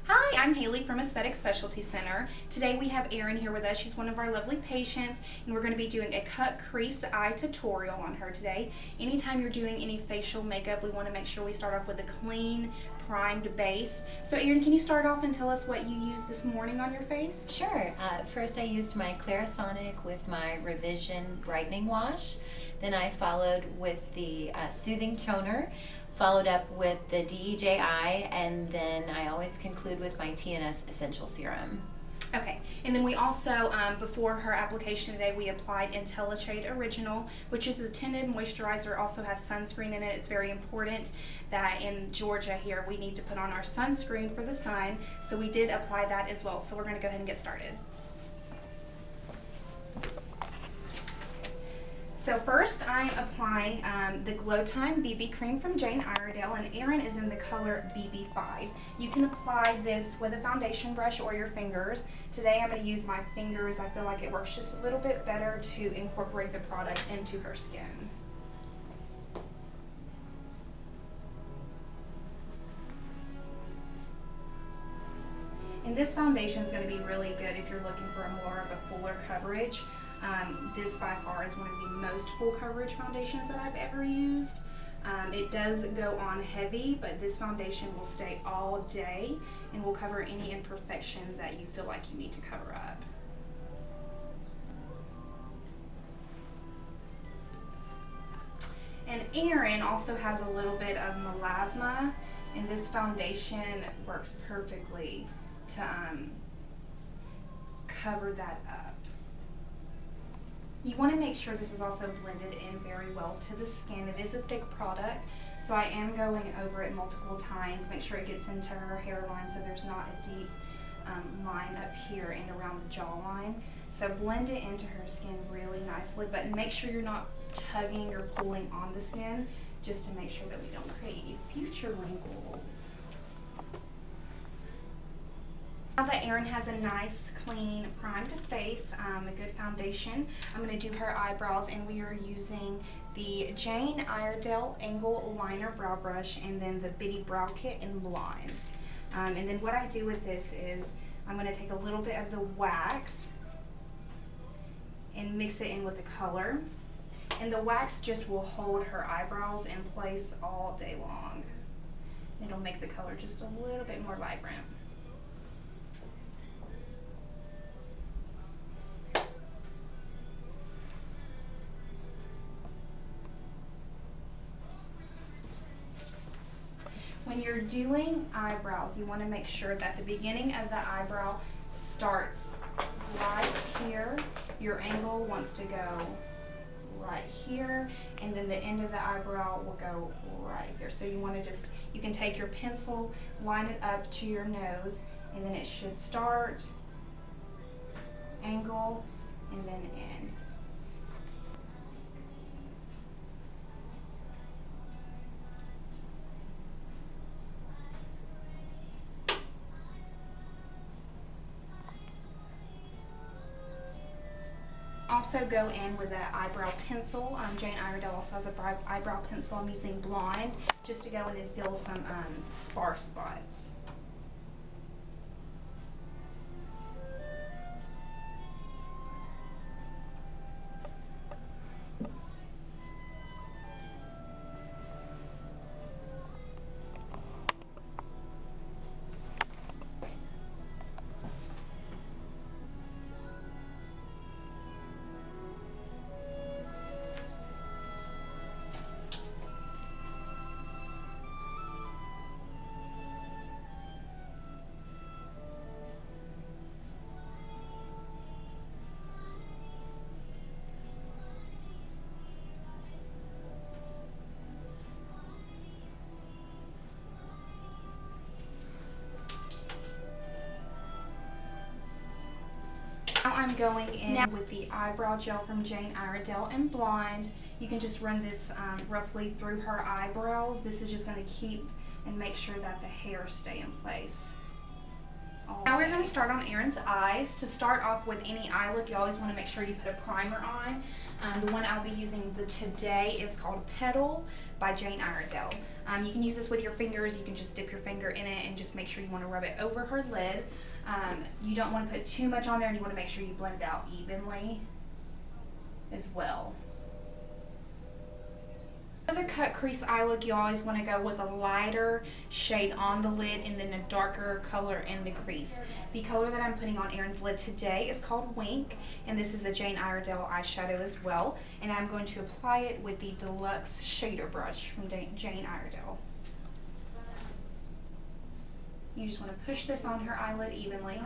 Hi, I'm Haley from Aesthetic Specialty Center. Today we have Erin here with us. She's one of our lovely patients, and we're going to be doing a cut crease eye tutorial on her today. Anytime you're doing any facial makeup, we want to make sure we start off with a clean, primed base. So Erin, can you start off and tell us what you used this morning on your face? Sure. First I used my Clarisonic with my Revision Brightening Wash. Then I followed with the Soothing Toner, followed up with the DEJI, and then I always conclude with my TNS Essential Serum. Okay, and then we also, before her application today, we applied Intellishade Original, which is a tinted moisturizer, also has sunscreen in it. It's very important that in Georgia here, we need to put on our sunscreen for the sun, so we did apply that as well. So we're gonna go ahead and get started. So first I'm applying the Glowtime BB Cream from Jane Iredale, and Erin is in the color BB5. You can apply this with a foundation brush or your fingers. Today I'm going to use my fingers. I feel like it works just a little bit better to incorporate the product into her skin. And this foundation is going to be really good if you're looking for more of a fuller coverage. This by far is one of the most full coverage foundations that I've ever used. It does go on heavy, but this foundation will stay all day and will cover any imperfections that you feel like you need to cover up. And Erin also has a little bit of melasma, and this foundation works perfectly to cover that up. You want to make sure this is also blended in very well to the skin. It is a thick product, so I am going over it multiple times, make sure it gets into her hairline so there's not a deep line up here and around the jawline. So blend it into her skin really nicely, but make sure you're not tugging or pulling on the skin, just to make sure that we don't create any future wrinkles. Now that Erin has a nice, clean, primed face, a good foundation, I'm going to do her eyebrows, and we are using the Jane Iredale Angle Liner Brow Brush and then the Bitty Brow Kit in Blonde. And then what I do with this is I'm going to take a little bit of the wax and mix it in with the color. And the wax just will hold her eyebrows in place all day long. It'll make the color just a little bit more vibrant. When you're doing eyebrows, you want to make sure that the beginning of the eyebrow starts right here. Your angle wants to go right here, and then the end of the eyebrow will go right here. So you want to just, you can take your pencil, line it up to your nose, and then it should start, angle, and then end. Also go in with an eyebrow pencil. Jane Iredale also has an eyebrow pencil. I'm using Blonde just to go in and fill some sparse spots. Now I'm going in with the eyebrow gel from Jane Iredale in Blonde. You can just run this roughly through her eyebrows. This is just going to keep and make sure that the hairs stay in place. Now we're going to start on Erin's eyes. To start off with any eye look, you always want to make sure you put a primer on. The one I'll be using today is called PETAL by Jane Iredale. You can use this with your fingers. You can just dip your finger in it and just make sure you want to rub it over her lid. You don't want to put too much on there, and you want to make sure you blend it out evenly as well. For the cut crease eye look, you always want to go with a lighter shade on the lid and then a darker color in the crease. The color that I'm putting on Erin's lid today is called Wink, and this is a Jane Iredale eyeshadow as well. And I'm going to apply it with the Deluxe Shader Brush from Jane Iredale. You just want to push this on her eyelid evenly.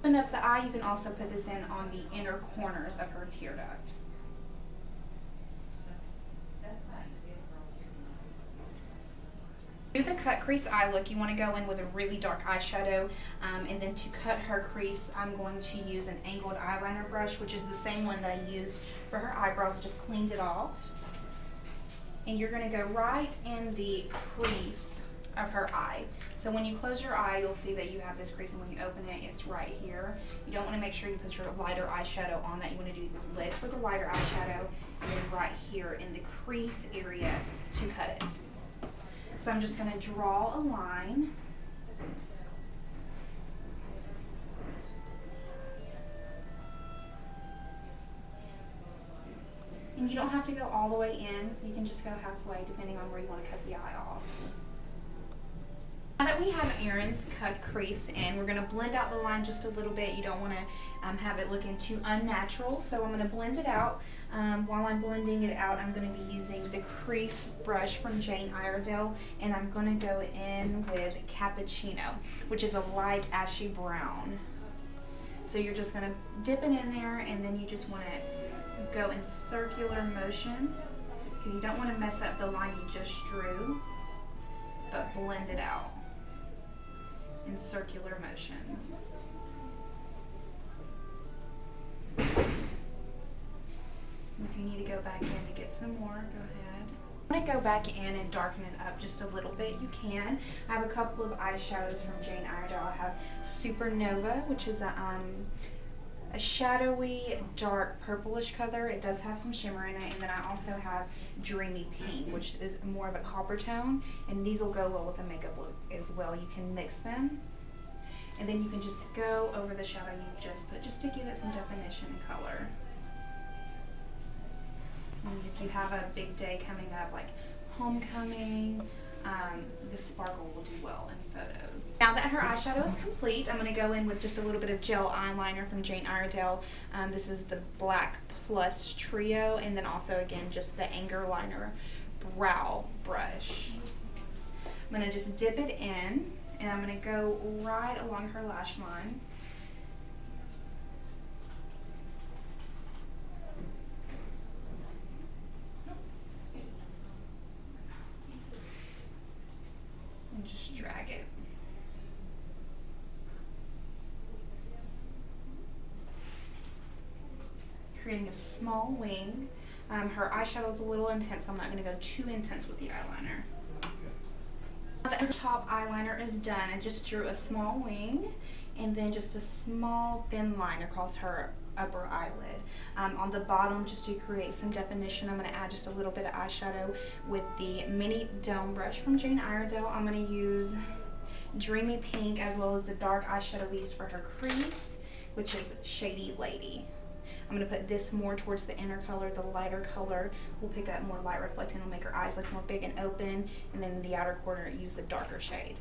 Open up the eye, you can also put this in on the inner corners of her tear duct. Do the cut crease eye look, you want to go in with a really dark eyeshadow, and then to cut her crease, I'm going to use an angled eyeliner brush, which is the same one that I used for her eyebrows. I just cleaned it off. And you're going to go right in the crease of her eye. So when you close your eye, you'll see that you have this crease, and when you open it, it's right here. You don't want to make sure you put your lighter eyeshadow on that. You want to do the lid for the lighter eyeshadow, and then right here in the crease area to cut it. So I'm just going to draw a line. And you don't have to go all the way in. You can just go halfway depending on where you want to cut the eye off. Now that we have Erin's cut crease in, we're going to blend out the line just a little bit. You don't want to have it looking too unnatural, so I'm going to blend it out. While I'm blending it out, I'm going to be using the crease brush from Jane Iredale, and I'm going to go in with Cappuccino, which is a light ashy brown. So you're just going to dip it in there, and then you just want to go in circular motions, because you don't want to mess up the line you just drew, but blend it out in circular motions. If you need to go back in to get some more, go ahead. If you want to go back in and darken it up just a little bit, you can. I have a couple of eyeshadows from Jane Iredale. I have Supernova, which is a shadowy, dark purplish color. It does have some shimmer in it. And then I also have Dreamy Pink, which is more of a copper tone. And these will go well with the makeup look as well. You can mix them. And then you can just go over the shadow you just put, just to give it some definition and color. And if you have a big day coming up, like homecoming, this sparkle will do well in photos. Now that her eyeshadow is complete, I'm going to go in with just a little bit of gel eyeliner from Jane Iredale. This is the Black Plus Trio, and then also again just the Anger Liner Brow Brush. I'm going to just dip it in, and I'm going to go right along her lash line. And just drag it. Creating a small wing. Her eyeshadow is a little intense, so I'm not going to go too intense with the eyeliner. Now that her top eyeliner is done, I just drew a small wing and then just a small thin line across her upper eyelid. On the bottom, just to create some definition, I'm going to add just a little bit of eyeshadow with the mini dome brush from Jane Iredale. I'm going to use Dreamy Pink as well as the dark eyeshadow we used for her crease, which is Shady Lady. I'm going to put this more towards the inner color. The lighter color will pick up more light reflecting. It'll make her eyes look more big and open. And then in the outer corner, use the darker shade.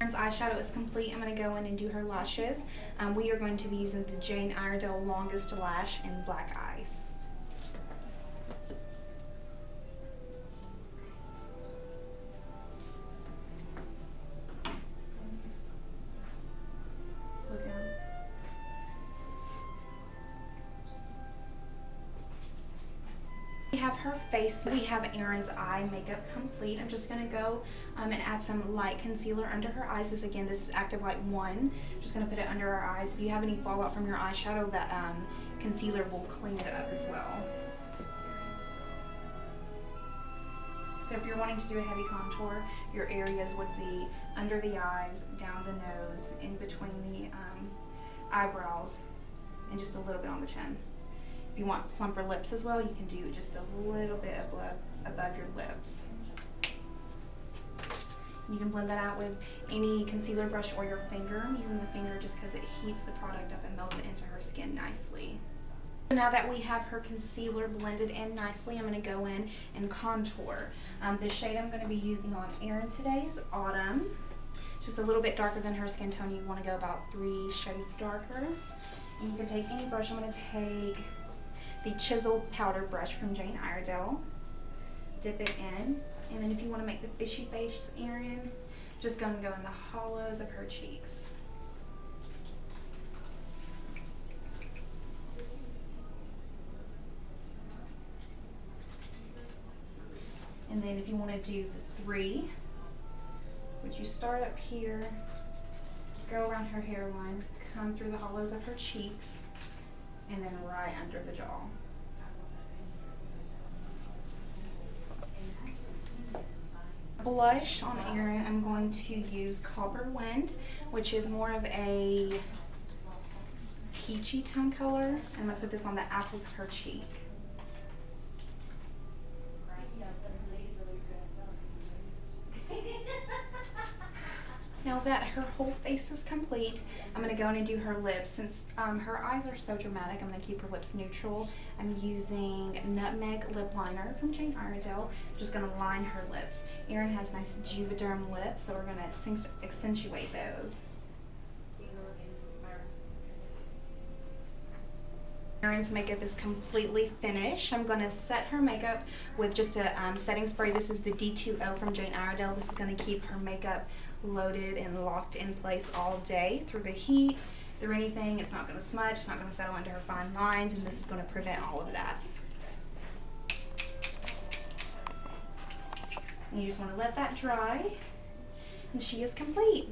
Erin's eyeshadow is complete. I'm going to go in and do her lashes. We are going to be using the Jane Iredale Longest Lash in Black Ice. We have her face, we have Erin's eye makeup complete. I'm just going to go and add some light concealer under her eyes. This is Active Light 1. I'm just going to put it under her eyes. If you have any fallout from your eyeshadow, that concealer will clean it up as well. So if you're wanting to do a heavy contour, your areas would be under the eyes, down the nose, in between the eyebrows, and just a little bit on the chin. If you want plumper lips as well, you can do just a little bit above your lips. You can blend that out with any concealer brush or your finger. I'm using the finger just because it heats the product up and melts it into her skin nicely. Now that we have her concealer blended in nicely, I'm going to go in and contour. The shade I'm going to be using on Erin today is Autumn. It's just a little bit darker than her skin tone. You want to go about 3 shades darker. And you can take any brush. I'm going to take the chisel powder brush from Jane Iredale. Dip it in. And then if you want to make the fishy face Erin, just going to go in the hollows of her cheeks. And then if you want to do the 3, which you start up here, go around her hairline, come through the hollows of her cheeks, and then right under the jaw. Blush on Erin, I'm going to use Copper Wind, which is more of a peachy tone color. I'm going to put this on the apples of her cheek. Now that her whole face is complete, I'm going to go in and do her lips. Since her eyes are so dramatic, I'm going to keep her lips neutral. I'm using Nutmeg Lip Liner from Jane Iredale. I'm just going to line her lips. Erin has nice Juvederm lips, so we're going to accentuate those. Erin's makeup is completely finished. I'm going to set her makeup with just a setting spray. This is the D2O from Jane Iredale. This is going to keep her makeup loaded and locked in place all day through the heat, through anything. It's not going to smudge, it's not going to settle into her fine lines, and this is going to prevent all of that. And you just want to let that dry, and she is complete.